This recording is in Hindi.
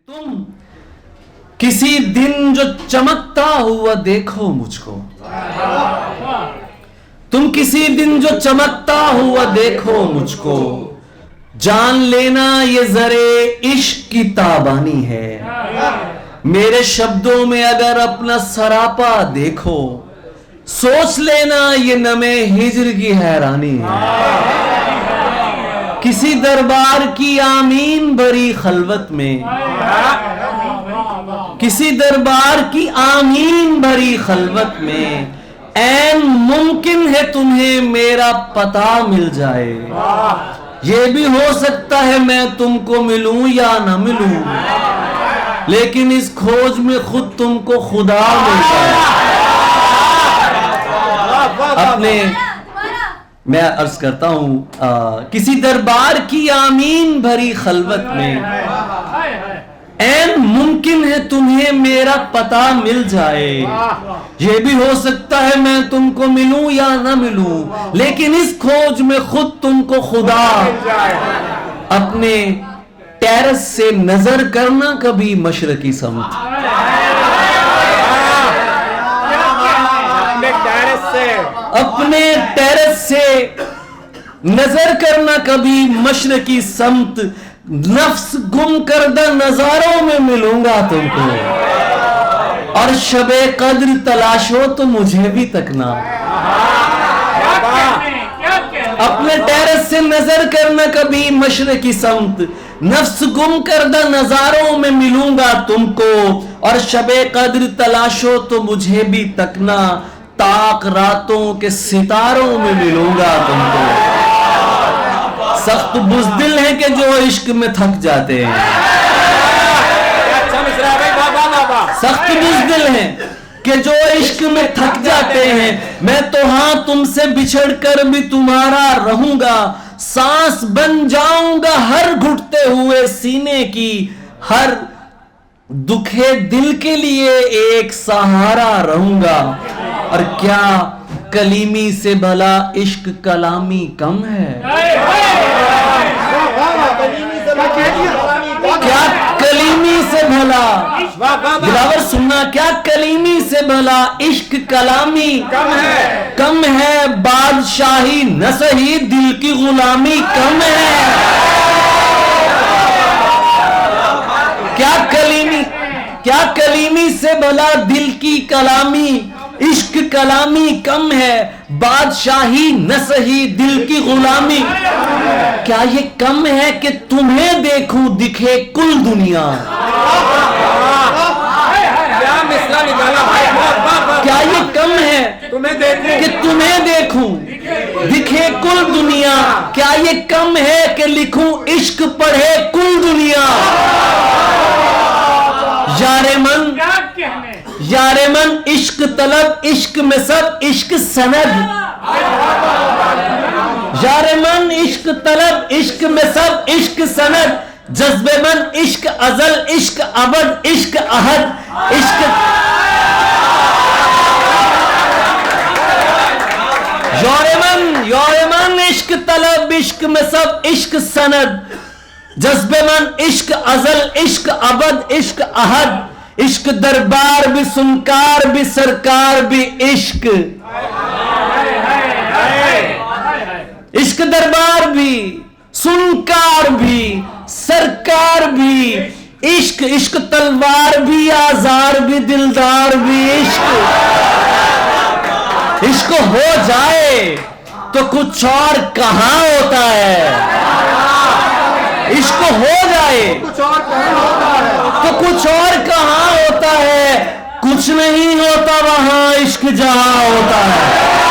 तुम किसी दिन जो चमकता हुआ देखो मुझको, तुम किसी दिन जो चमकता हुआ देखो मुझको, जान लेना ये जरे इश्क की ताबानी है। मेरे शब्दों में अगर अपना सरापा देखो, सोच लेना ये नमे हिजर की हैरानी है। किसी दरबार की आमीन भरी खलवत में, किसी दरबार की आमीन भरी खलवत में, ऐन मुमकिन है तुम्हें मेरा पता मिल जाए। ये भी हो सकता है मैं तुमको मिलूं या ना मिलूं, लेकिन इस खोज में खुद तुमको खुदा मिल जाए। अपने मैं अर्ज करता हूं, किसी दरबार की आमीन भरी खलवत में, ऐन मुमकिन है तुम्हें मेरा पता मिल जाए। ये भी हो सकता है मैं तुमको मिलूं या ना मिलूं, लेकिन इस खोज में खुद तुमको खुदा। अपने टेरेस से नजर करना कभी मशरकी समत, अपने टेरेस से नजर करना कभी मशरकी समत। नफ्स गुम करदा नजारों में मिलूंगा तुमको, और शबे कद्र तलाशो तो मुझे भी तकना। अपने टेरेस से नजर करना कभी मशरकी समत, नफ्स गुम करदा नजारों में मिलूंगा तुमको, और शबे कद्र तलाशो तो मुझे भी तकना। ताक रातों के सितारों में मिलूंगा तुमको। सख्त बुज़दिल है कि जो इश्क में थक जाते हैं, सख्त बुज़दिल है कि जो इश्क में थक जाते हैं। मैं तो हाँ तुमसे बिछड़ कर भी तुम्हारा रहूंगा, सांस बन जाऊंगा हर घुटते हुए सीने की। हर दुखे दिल के लिए एक सहारा रहूंगा। और क्या कलीमी से भला इश्क कलामी कम है? क्या कलीमी से भला, दिलावर सुनना, क्या कलीमी से भला इश्क कलामी कम है? बादशाही न सही दिल की गुलामी कम है। क्या कलीमी से भला दिल की कलामी, इश्क कलामी कम है? बादशाही न सही दिल की गुलामी। क्या ये कम है कि तुम्हें देखूं दिखे कुल दुनिया? क्या ये कम है कि तुम्हें देखूं दिखे कुल दुनिया? क्या ये कम है कि लिखूं इश्क पढ़े कुल दुनिया? यारे मन इश्क तलब, इश्क में सब इश्क सनद। यारे मन इश्क तलब, इश्क में सब इश्क सनद। जज्बे मन इश्क अजल, इश्क अबद, इश्क अहद, इश्क। यारे मन इश्क तलब, इश्क में सब इश्क सनद। जज्बे मन इश्क अजल, इश्क अबद, इश्क अहद। इश्क दरबार भी, सुनकार भी, सरकार भी इश्क। इश्क दरबार भी, सुनकार भी, सरकार भी इश्क। इश्क तलवार भी, आजार भी, दिलदार भी इश्क। इश्क हो जाए तो कुछ और कहां होता है? इश्क हो जाए तो कुछ और कहां होता है? कुछ नहीं होता वहां इश्क जहां होता है।